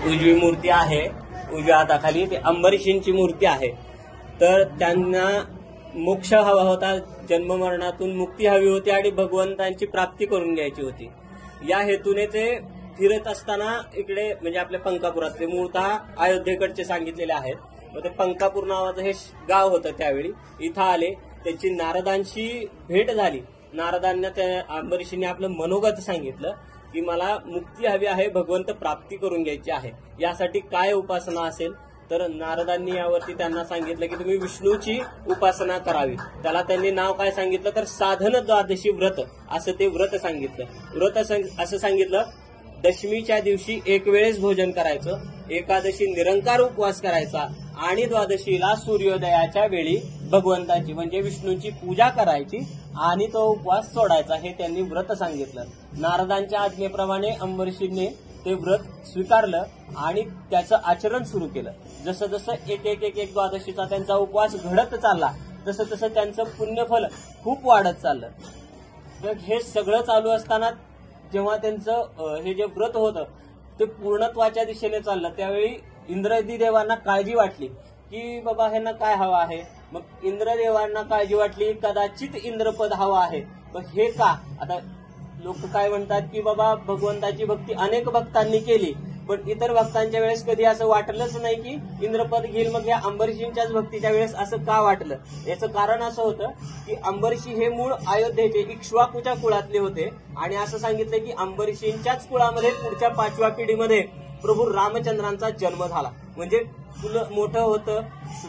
उजवी मूर्ती आहे, उजव्या हाताखाली ते अंबरीशींची मूर्ती आहे. तर त्यांना मोक्ष हवा होता, जन्ममरणातून मुक्ती हवी होती आणि भगवंतांची प्राप्ती करून घ्यायची होती. या हेतूने ते फिरत असताना इकडे म्हणजे आपल्या पंकापुरातले, मूळतः अयोध्येकडचे सांगितलेले आहेत. मग ते पंकापूर नावाचं हे गाव होतं त्यावेळी. इथं आले, त्यांची नारदांशी भेट झाली. नारदांना त्या अंबरीशींनी आपलं मनोगत सांगितलं की मला मुक्ती हवी आहे, भगवंत प्राप्ती करून घ्यायची आहे, यासाठी काय उपासना असेल. तर नारदांनी यावरती त्यांना सांगितलं की तुम्ही विष्णूची उपासना करावी. त्याला त्यांनी नाव काय सांगितलं तर साधन द्वादशी व्रत असं ते व्रत सांगितलं. व्रत असं सांगितलं, दशमीच्या दिवशी एक वेळेस भोजन करायचं, एकादशी निरंकार उपवास करायचा आणि द्वादशीला सूर्योदयाच्या वेळी भगवंताची म्हणजे विष्णूची पूजा करायची आणि तो उपवास सोडायचा, हे त्यांनी व्रत सांगितलं. नारदांच्या आज्ञेप्रमाणे अंबरीशींनी ते व्रत स्वीकारलं आणि त्याचं आचरण सुरू केलं. जसं जसं एक एक एक एक द्वादशीचा त्यांचा उपवास घडत चालला तसं तसं त्यांचं पुण्यफल खूप वाढत चाललं. तर हे सगळं चालू असताना जेव्हा त्यांचं हे जे व्रत होतं ते पूर्णत्वाच्या दिशेने चाललं, त्यावेळी इंद्रादी देवांना काळजी वाटली की बाबा ह्यांना काय हवं आहे. मग इंद्रदेवांना काळजी वाटली, कदाचित इंद्रपद हवं आहे. पण हे का? आता लोक काय म्हणतात की बाबा भगवंताची भक्ती अनेक भक्तांनी केली, पण इतर भक्तांच्या वेळेस कधी असं वाटलंच नाही की इंद्रपद घेईल. मग या अंबरीशींच्याच भक्तीच्या वेळेस असं का वाटलं? याचं कारण असं होतं की अंबरीशी हे मूळ अयोध्येचे इक्ष्वाकूच्या कुळातले होते आणि असं सांगितलं की अंबरीशींच्याच कुळामध्ये पुढच्या 5व्या पिढीमध्ये प्रभू रामचंद्रांचा जन्म झाला. म्हणजे कुल मोठं होतं,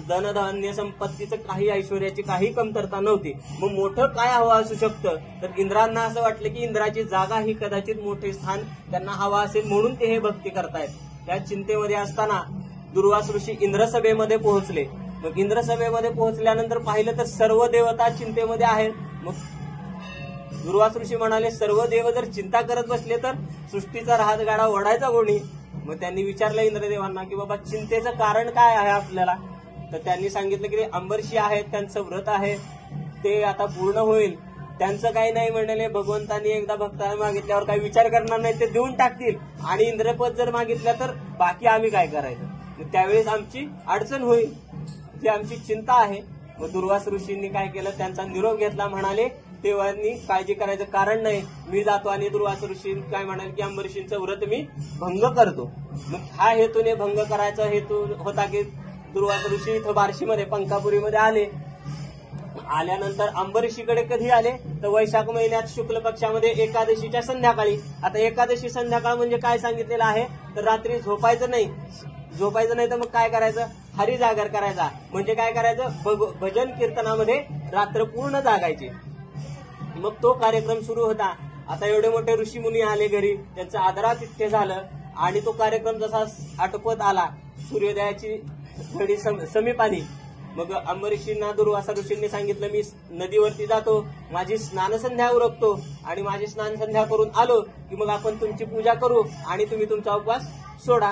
धनधान्य संपत्तीचं काही, ऐश्वर्याची काही कमतरता नव्हती. मग मोठं काय हवं असू शकतं? तर इंद्रांना असं वाटलं की इंद्राची जागा ही कदाचित मोठे स्थान त्यांना हवा असेल, म्हणून ते हे भक्ती करतायत. त्या चिंतेमध्ये असताना दुर्वास ऋषी इंद्रसभेमध्ये पोहोचले. मग इंद्रसभेमध्ये पोहोचल्यानंतर पाहिलं तर सर्व देवता चिंतेमध्ये आहेत. मग दुर्वास ऋषी म्हणाले, सर्व देव जर चिंता करत बसले तर सृष्टीचा राहतगाडा ओढायचा कोणी? मग त्यांनी विचारलं इंद्रदेवांना की बाबा चिंतेचं कारण काय आहे आपल्याला. तर त्यांनी सांगितलं की अंबरीशी आहेत, त्यांचं व्रत आहे, ते आता पूर्ण होईल. त्यांचं काही नाही म्हणाले, भगवंतांनी एकदा भक्तांना मागितल्यावर काही विचार करणार नाही, ते देऊन टाकतील. आणि इंद्रपद जर मागितलं तर बाकी आम्ही काय करायचं? त्यावेळेस आमची अडचण होईल, जी आमची चिंता आहे. मग दुर्वास ऋषींनी काय केलं, त्यांचा निरोप घेतला. म्हणाले देवांनी काळजी करायचं कारण नाही, मी जातो. आणि दुर्वास ऋषी काय म्हणाले की अंबरीशींचं व्रत मी भंग करतो. मग ह्या हेतूने भंग करायचा हेतू होता की दुर्वास ऋषी इथं बार्शीमध्ये पंकापुरीमध्ये आले. आल्यानंतर अंबरीशीकडे कधी आले तर वैशाख महिन्यात शुक्ल पक्षामध्ये एकादशीच्या संध्याकाळी. आता एकादशी संध्याकाळ म्हणजे काय सांगितलेलं आहे तर रात्री झोपायचं नाही. तर मग काय करायचं, हरिजागर करायचा. म्हणजे काय करायचं, भजन कीर्तनामध्ये रात्र पूर्ण जागायची. मग तो कार्यक्रम सुरू होता. आता एवढे मोठे ऋषी मुनी आले घरी, त्यांचं आदरातिथ्य झालं आणि तो कार्यक्रम जसा आटोपत आला, सूर्योदयाची घडी समीप आली. मग अंबरीशींना दुर्वासा ऋषींनी सांगितलं, मी नदीवरती जातो, माझी स्नानसंध्या उरकतो आणि माझी स्नानसंध्या करून आलो की मग आपण तुमची पूजा करू आणि तुम्ही तुमचा उपवास सोडा.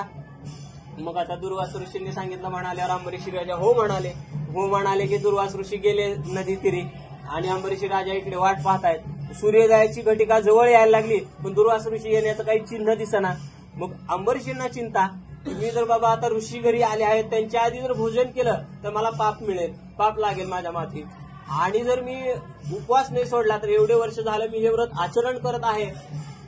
मग आता दुर्वास ऋषींनी सांगितलं म्हणाल्यावर अंबरीशी राजा हो म्हणाले की दुर्वास ऋषी गेले नदी तीरी आणि अंबरीशी राजा इकडे वाट पाहतायत. सूर्योदयाची घटिका जवळ यायला लागली पण दुर्वास ऋषी येण्याचं काही चिन्ह दिसेना. मग अंबरीशींना चिंता, मी जर बाबा आता ऋषी घरी आले आहेत, त्यांच्या आधी जर भोजन केलं तर मला पाप लागेल माझ्या माथी. आणि जर मी उपवास नाही सोडला तर एवढे वर्ष झालं मी हे व्रत आचरण करत आहे,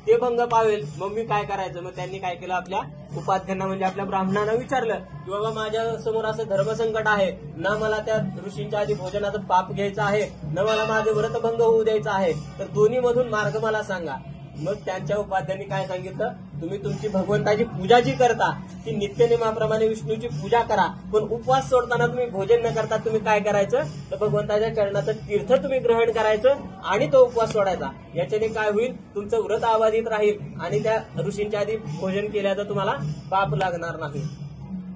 ते भंग पावेल. मग मी काय करायचं? मग त्यांनी काय केलं, आपल्या उपाध्यांना म्हणजे आपल्या ब्राह्मणांना विचारलं की बाबा माझ्या समोर असं धर्मसंकट आहे, ना मला त्या ऋषींच्या आधी भोजनाचं पाप घ्यायचं आहे, न मला माझे व्रत भंग होऊ द्यायचं आहे, तर दोन्ही मधून मार्ग मला सांगा. मग त्यांच्या उपाध्यांनी काय सांगितलं, तुम्ही तुमची भगवंताची पूजा जी करता ती नित्यनेमाप्रमाणे विष्णूची पूजा करा, पण उपवास सोडताना तुम्ही भोजन न करता तुम्ही काय करायचं तर भगवंताच्या चरणाचं तीर्थ तुम्ही ग्रहण करायचं आणि तो उपवास सोडायचा. याच्याने काय होईल, तुमचं व्रत अबाधित राहील आणि त्या ऋषींच्या आधी भोजन केल्याचं तुम्हाला पाप लागणार नाही.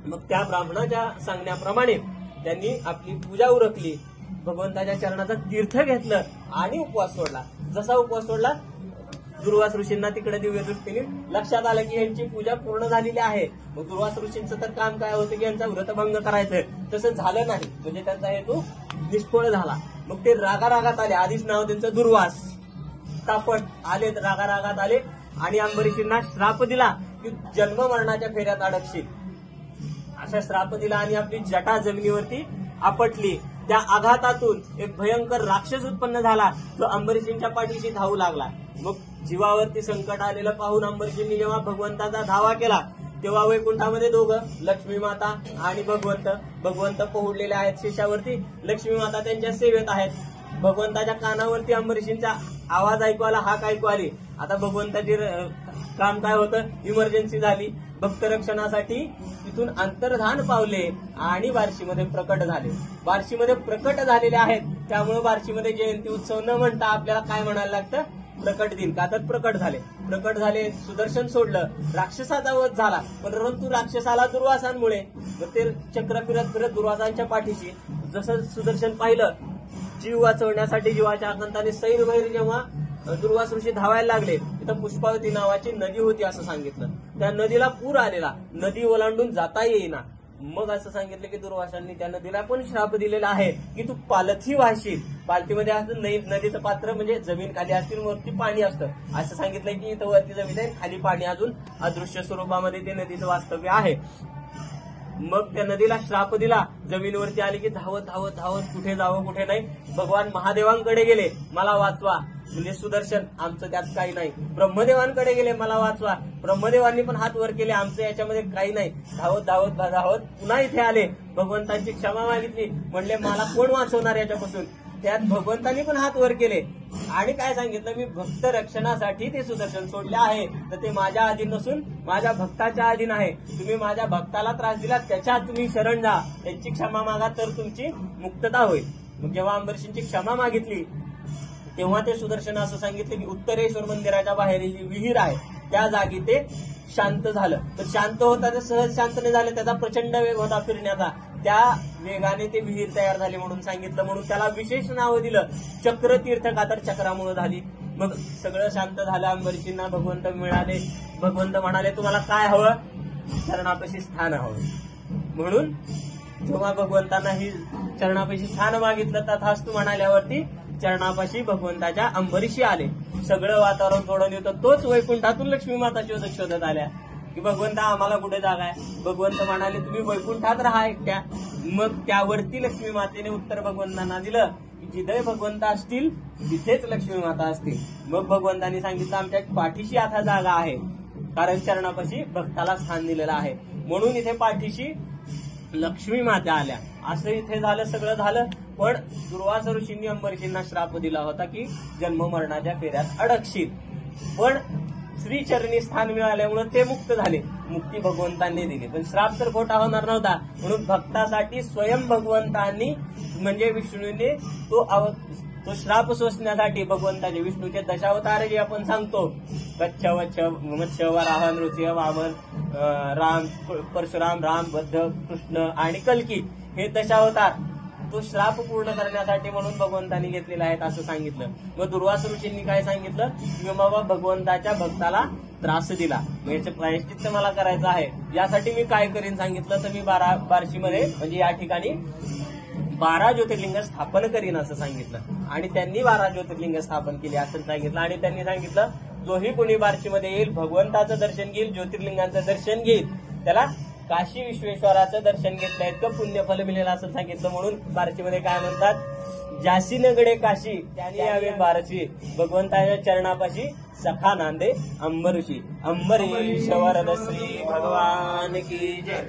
मग त्या ब्राह्मणाच्या सांगण्याप्रमाणे त्यांनी आपली पूजा उरकली, भगवंताच्या चरणाचं तीर्थ घेतलं आणि उपवास सोडला. जसा उपवास सोडला दुर्वास ऋषींना तिकडे दिव्य दृष्टीने लक्षात आलं की यांची पूजा पूर्ण झालेली आहे. मग दुर्वास ऋषींचं तर काम काय होतं की यांचा व्रतभंग करायचं, तसं झालं नाही, म्हणजे त्यांचा हेतू निष्फळ झाला. मग ते रागारागात आले, आधीच नाव त्यांचं दुर्वास, तापट आले, रागारागात आले आणि अंबरीशींना श्राप दिला की जन्म मरणाच्या फेऱ्यात अडकशील, अशा श्राप दिला आणि आपली जटा जमिनीवरती आपटली. त्या आघातातून एक भयंकर राक्षस उत्पन्न झाला. तो अंबरीशींच्या पाठीशी धावू लागला. मग जीवावरती संकट आलेलं पाहून अंबरीशींनी जेव्हा भगवंताचा धावा केला तेव्हा वैकुंठामध्ये दोघं, लक्ष्मी माता आणि भगवंत पोहोडलेले आहेत शेषावरती. लक्ष्मी माता त्यांच्या सेवेत आहेत. भगवंताच्या कानावरती अंबरीशींचा आवाज ऐकू आला, हाक ऐकू आली. आता भगवंताची काम काय होतं, इमर्जन्सी झाली. भक्त रक्षणासाठी तिथून अंतर्धान पावले आणि बार्शीमध्ये प्रकट झाले. बार्शीमध्ये प्रकट झालेले आहेत. त्यामुळे बार्शीमध्ये जयंती उत्सव न म्हणता आपल्याला काय म्हणायला लागतं, प्रकट दिन. का तर प्रकट झाले. सुदर्शन सोडलं, राक्षसाचा वध झाला. परंतु राक्षसाला दुर्वासांमुळे ते चक्र फिरत दुर्वासांच्या पाठीशी. जसं सुदर्शन पाहिलं, जीव वाचवण्यासाठी जीवाच्या आकांताने सैरभैर जेव्हा दुर्वास ऋषी धावायला लागले, तिथं पुष्पावती नावाची नदी होती असं सांगितलं. त्या नदीला पूर आलेला, नदी ओलांडून जाता येईना. मग असं सांगितलं की दुर्वासांनी त्या नदीला पण श्राप दिलेला आहे की तू पालथी वाहशील. पालथीमध्ये असं नदीचं पात्र म्हणजे जमीन खाली असतील, वरती पाणी असतं. असं सांगितलंय की इथं वरती जमीन आहे, खाली पाणी अजून अदृश्य स्वरूपामध्ये ते नदीचं वास्तव्य आहे. मग त्या नदीला श्राप दिला. जमिनीवरती आली की धावत कुठे जावं कुठे नाही. भगवान महादेवांकडे गेले, मला वाचवा. म्हणजे सुदर्शन, आमचं त्यात काही नाही. ब्रह्मदेवांकडे गेले, मला वाचवा. ब्रह्मदेवांनी पण हात वर केले, आमचं याच्यामध्ये काही नाही. धावत पुन्हा इथे आले, भगवंतांची क्षमा मागितली. म्हणले मला कोण वाचवणार याच्यापासून. त्यात भगवंतांनी पण हात वर केले आणि काय सांगितलं, मी भक्त रक्षणासाठी ते सुदर्शन सोडले आहे, तर ते माझ्या अधीन नसून माझ्या भक्ताच्या अधीन आहे. तुम्ही माझ्या भक्ताला त्रास दिला, त्याच्यात तुम्ही शरण जा, त्यांची क्षमा मागा, तर तुमची मुक्तता होईल. मग जेव्हा अंबरीशींची क्षमा मागितली तेव्हा ते सुदर्शन असं सांगितलं की उत्तरेश्वर मंदिराच्या बाहेरील जी विहीर आहे त्या जागी ते शांत झालं. तर शांत होता ते सहज शांत नाही झालं, त्याचा प्रचंड वेग होता फिरण्याचा. त्या वेगाने ते विहीर तयार झाली म्हणून सांगितलं. म्हणून त्याला विशेष नाव दिलं चक्रतीर्थ, का तर चक्रामुळे झाली. मग सगळं शांत झालं. अंबरीशींना भगवंत मिळाले. भगवंत म्हणाले तुम्हाला काय हवं, चरणापाशी स्थान हवं. म्हणून जेव्हा भगवंतांना ही चरणापाशी स्थान मागितलं, तथास्तु म्हणाल्यावरती चरणापाशी भगवंताच्या अंबरीशी आले. सगळं वातावरण सोडून येतं. तोच वैकुंठातून लक्ष्मी माता शोधत आल्या की भगवंता आम्हाला कुठे जागा आहे. भगवंत म्हणाले तुम्ही वैकुंठात राहा एकट्या. मग त्यावरती लक्ष्मी मातेने उत्तर भगवंतांना दिलं की जिथे भगवंत असतील तिथेच लक्ष्मी माता असतील. मग भगवंतांनी सांगितलं आमच्या पाठीशी आता जागा आहे, कारण चरणापाशी भक्ताला स्थान दिलेलं आहे. म्हणून इथे पाठीशी लक्ष्मी माता आल्या. असं इथे झालं, सगळं झालं. पण दुर्वासा ऋषींनी अंबरीशींना श्राप दिला होता की जन्म मरणाच्या फेऱ्यात अडकशील. पण श्रीचरणी स्थान मिळाल्यामुळे ते मुक्त झाले. मुक्ती भगवंतांनी दिली, पण श्राप तर खोटा होणार नव्हता. म्हणून भक्तासाठी स्वयं भगवंतांनी म्हणजे विष्णूने तो श्राप सोसण्यासाठी भगवंताचे विष्णूचे दशावतार जे आपण सांगतो, कच्छ वच्छ मत्स्य वराह नृसिंह वामन राम परशुराम राम बद्ध कृष्ण आणि कल्की, हे दशावतार तो श्राप पूर्ण करण्यासाठी म्हणून भगवंतांनी घेतलेला आहे असं सांगितलं. मग दुर्वासा ऋषींनी काय सांगितलं की बाबा भगवंताच्या भक्ताला त्रास दिला, याचं प्रायश्चित्त मला करायचं आहे. यासाठी मी काय करीन सांगितलं, तर मी बार्शीमध्ये म्हणजे या ठिकाणी 12 ज्योतिर्लिंग स्थापन करीन असं सांगितलं. आणि त्यांनी 12 ज्योतिर्लिंग स्थापन केली असं सांगितलं. आणि त्यांनी सांगितलं जोही कोणी बार्शीमध्ये येईल भगवंताचं दर्शन घेईल, ज्योतिर्लिंगाचं दर्शन घेईल, त्याला काशी विश्वेश्वराचं दर्शन घेतलं इतकं पुण्यफल मिळेल असं सांगितलं. म्हणून बार्शीमध्ये काय म्हणतात, जाशी नगडे काशी त्याने यावे बार्शी, भगवंताच्या चरणापाशी सखा नांदे अंबरीशी. अंबरीश वरद श्री भगवान की जय.